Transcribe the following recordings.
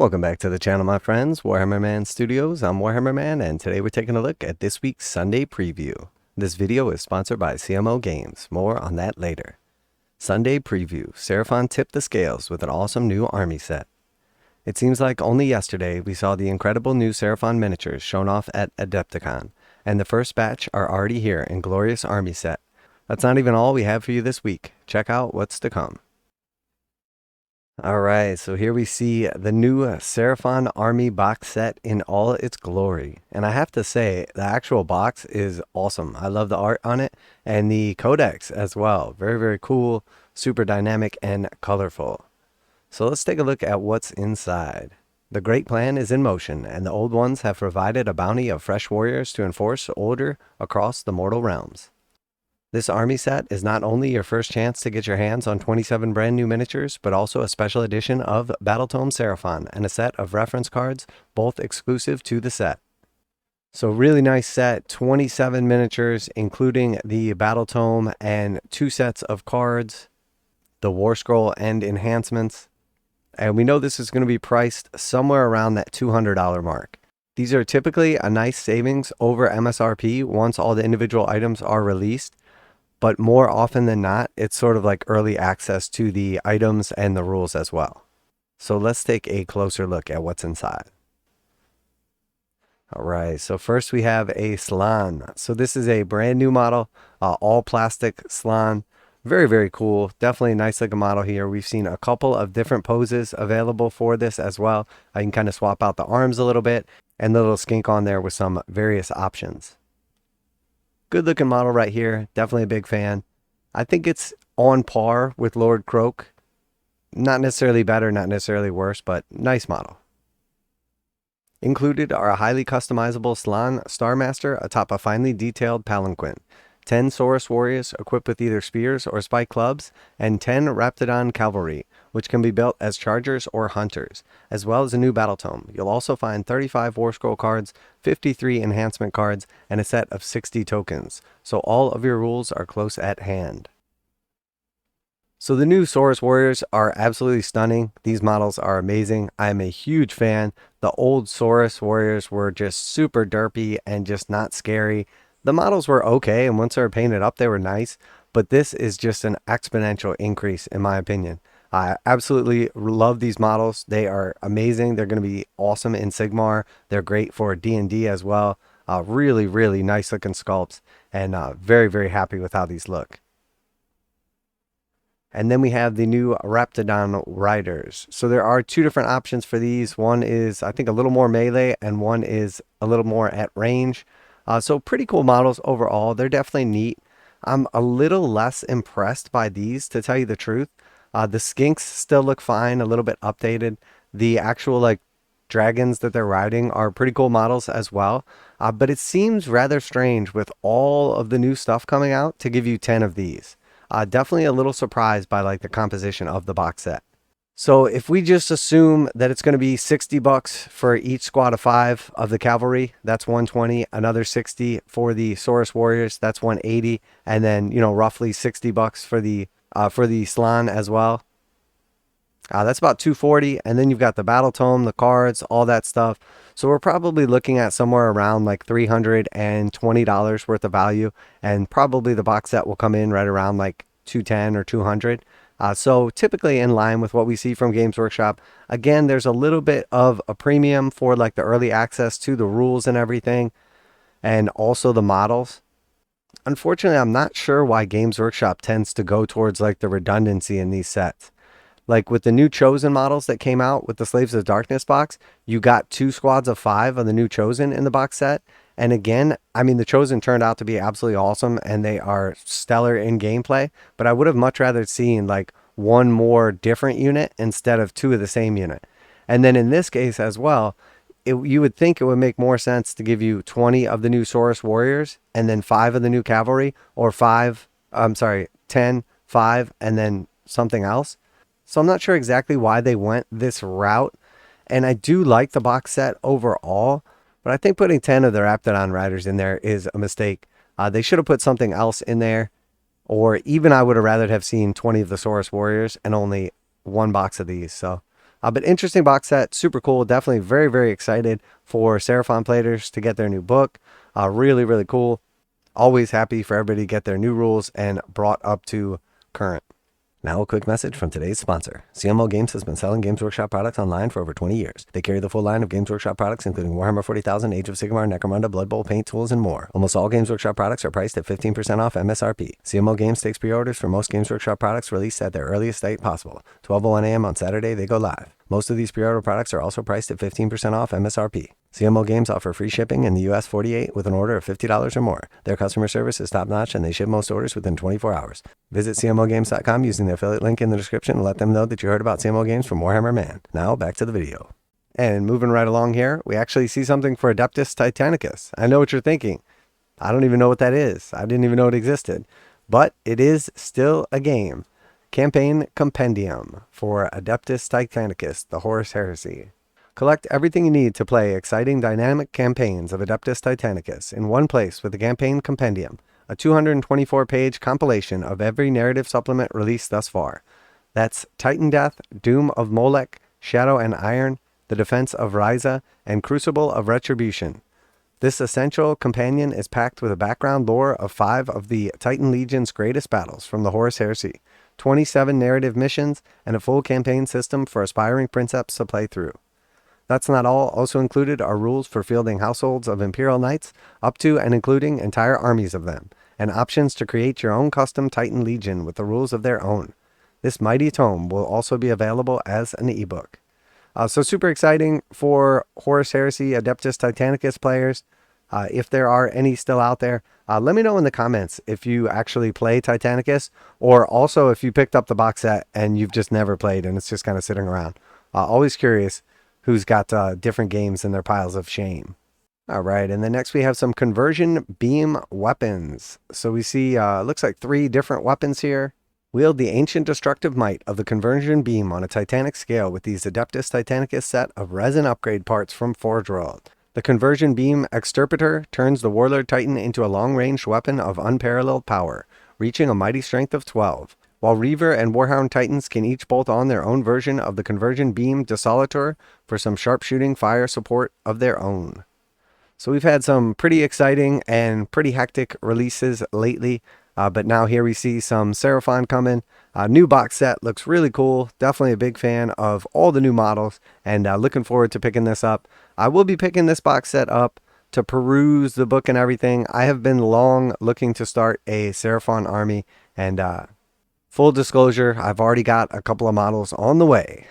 Welcome back to the channel, my friends. Warhammer Man Studios. I'm Warhammer Man, and today we're taking a look at this week's Sunday preview. This video is sponsored by CMO Games. More on that later. Sunday preview. Seraphon tipped the scales with an awesome new army set. It seems like only yesterday we saw the incredible new Seraphon miniatures shown off at Adepticon, and the first batch are already here in glorious army set. That's not even all we have for you this week. Check out what's to come. Alright, so here we see the new Seraphon Army box set in all its glory. And I have to say, the actual box is awesome. I love the art on it and the codex as well. Very, very cool, super dynamic and colorful. So let's take a look at what's inside. The great plan is in motion, and the old ones have provided a bounty of fresh warriors to enforce order across the mortal realms. This army set is not only your first chance to get your hands on 27 brand new miniatures, but also a special edition of Battletome Seraphon and a set of reference cards, both exclusive to the set. So really nice set, 27 miniatures, including the Battletome and 2 sets of cards, the Warscroll and Enhancements. And we know this is going to be priced somewhere around that $200 mark. These are typically a nice savings over MSRP once all the individual items are released. But more often than not, it's sort of like early access to the items and the rules as well. So let's take a closer look at what's inside. All right, so first we have a Slaan. So this is a brand new model, all plastic Slaan. Very, very cool. Definitely a nice looking model here. We've seen a couple of different poses available for this as well. I can kind of swap out the arms a little bit and the little skink on there with some various options. Good looking model right here. Definitely a big fan. I think it's on par with Lord Kroak. Not necessarily better, not necessarily worse, but nice model. Included are a highly customizable Slaan Starmaster atop a finely detailed palanquin, 10 Saurus warriors equipped with either spears or spike clubs, and 10 Raptidon cavalry, which can be built as chargers or hunters, as well as a new Battletome. You'll also find 35 Warscroll cards, 53 enhancement cards, and a set of 60 tokens, so all of your rules are close at hand. So the new Saurus warriors are absolutely stunning. These models are amazing. I am a huge fan. The old Saurus warriors were just super derpy and just not scary. The models were okay, and once they were painted up, they were nice, but this is just an exponential increase in my opinion. I absolutely love these models. They are amazing. They're going to be awesome in Sigmar. They're great for D&D as well. Really, really nice looking sculpts, and very, very happy with how these look. And then we have the new Raptidon Riders. So there are 2 different options for these. One is, I think, a little more melee, and one is a little more at range. So pretty cool models overall. They're definitely neat. I'm a little less impressed by these, to tell you the truth. The skinks still look fine, a little bit updated. The actual dragons that they're riding are pretty cool models as well. But it seems rather strange with all of the new stuff coming out to give you 10 of these. Definitely a little surprised by the composition of the box set. So if we just assume that it's going to be $60 for each squad of 5 of the cavalry, that's $120. Another 60 for the Saurus warriors, that's $180, and then roughly $60 for the Slaan as well. That's about $240, and then you've got the Battletome, the cards, all that stuff. So we're probably looking at somewhere around $320 worth of value, and probably the box set will come in right around $210 or $200. So typically in line with what we see from Games Workshop. Again, there's a little bit of a premium for the early access to the rules and everything, and also the models. Unfortunately, I'm not sure why Games Workshop tends to go towards the redundancy in these sets. With the new Chosen models that came out with the Slaves of Darkness box, you got 2 squads of 5 of the new Chosen in the box set. And again, I mean, the Chosen turned out to be absolutely awesome, and they are stellar in gameplay. But I would have much rather seen one more different unit instead of 2 of the same unit. And then in this case as well, you would think it would make more sense to give you 20 of the new Saurus warriors and then 5 of the new cavalry, or 10, 5, and then something else. So I'm not sure exactly why they went this route. And I do like the box set overall, but I think putting 10 of the Raptidon Riders in there is a mistake. They should have put something else in there, or even I would have rather have seen 20 of the Saurus warriors and only 1 box of these. So But interesting box set, super cool. Definitely very, very excited for Seraphon players to get their new book. Really, really cool. Always happy for everybody to get their new rules and brought up to current. Now a quick message from today's sponsor. CMO Games has been selling Games Workshop products online for over 20 years. They carry the full line of Games Workshop products, including Warhammer 40,000, Age of Sigmar, Necromunda, Blood Bowl, paint tools, and more. Almost all Games Workshop products are priced at 15% off MSRP. CMO Games takes pre-orders for most Games Workshop products released at their earliest date possible. 12:01 a.m. on Saturday, they go live. Most of these pre-order products are also priced at 15% off MSRP. CMO Games offer free shipping in the US 48 with an order of $50 or more. Their customer service is top-notch and they ship most orders within 24 hours. Visit CMOGames.com using the affiliate link in the description and let them know that you heard about CMO Games from Warhammer Man. Now back to the video. And moving right along here, we actually see something for Adeptus Titanicus. I know what you're thinking. I don't even know what that is. I didn't even know it existed. But it is still a game. Campaign Compendium for Adeptus Titanicus, the Horus Heresy. Collect everything you need to play exciting dynamic campaigns of Adeptus Titanicus in one place with the Campaign Compendium, a 224-page compilation of every narrative supplement released thus far. That's Titan Death, Doom of Molech, Shadow and Iron, The Defense of Ryza, and Crucible of Retribution. This essential companion is packed with a background lore of 5 of the Titan Legion's greatest battles from the Horus Heresy, 27 narrative missions, and a full campaign system for aspiring princeps to play through. That's not all. Also included are rules for fielding households of Imperial Knights, up to and including entire armies of them, and options to create your own custom Titan Legion with the rules of their own. This mighty tome will also be available as an ebook. So super exciting for Horus Heresy Adeptus Titanicus players. If there are any still out there, let me know in the comments if you actually play Titanicus, or also if you picked up the box set and you've just never played and it's just kind of sitting around. Always curious who's got different games in their piles of shame. All right, and then next we have some conversion beam weapons. So we see, looks like 3 different weapons here. Wield the ancient destructive might of the conversion beam on a titanic scale with these Adeptus Titanicus set of resin upgrade parts from forgeworld. The conversion beam extirpator turns the warlord titan into a long-range weapon of unparalleled power, reaching a mighty strength of 12. While Reaver and Warhound Titans can each bolt on their own version of the Conversion Beam Desolator for some sharpshooting fire support of their own. So we've had some pretty exciting and pretty hectic releases lately, but now here we see some Seraphon coming. New box set, looks really cool. Definitely a big fan of all the new models, and looking forward to picking this up. I will be picking this box set up to peruse the book and everything. I have been long looking to start a Seraphon army, and full disclosure, I've already got a couple of models on the way.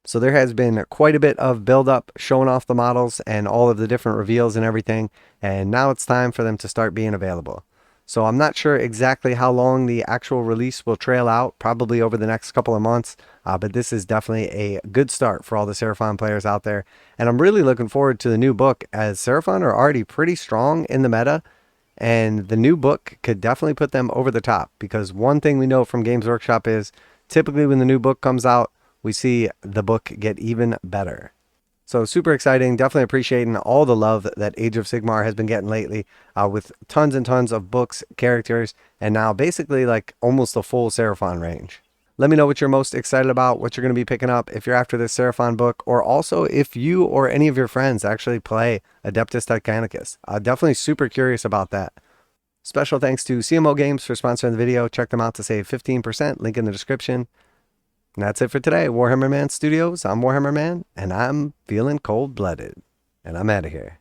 So there has been quite a bit of build-up showing off the models and all of the different reveals and everything, and now it's time for them to start being available. So I'm not sure exactly how long the actual release will trail out, probably over the next couple of months, but this is definitely a good start for all the Seraphon players out there. And I'm really looking forward to the new book, as Seraphon are already pretty strong in the meta, and the new book could definitely put them over the top, because one thing we know from Games Workshop is typically when the new book comes out, we see the book get even better. So super exciting. Definitely appreciating all the love that Age of Sigmar has been getting lately, with tons and tons of books, characters, and now basically like almost a full Seraphon range. Let me know what you're most excited about, what you're going to be picking up if you're after this Seraphon book, or also if you or any of your friends actually play Adeptus Titanicus. Definitely super curious about that. Special thanks to CMO Games for sponsoring the video. Check them out to save 15%, link in the description. And that's it for today. Warhammer Man Studios, I'm Warhammer Man, and I'm feeling cold-blooded. And I'm out of here.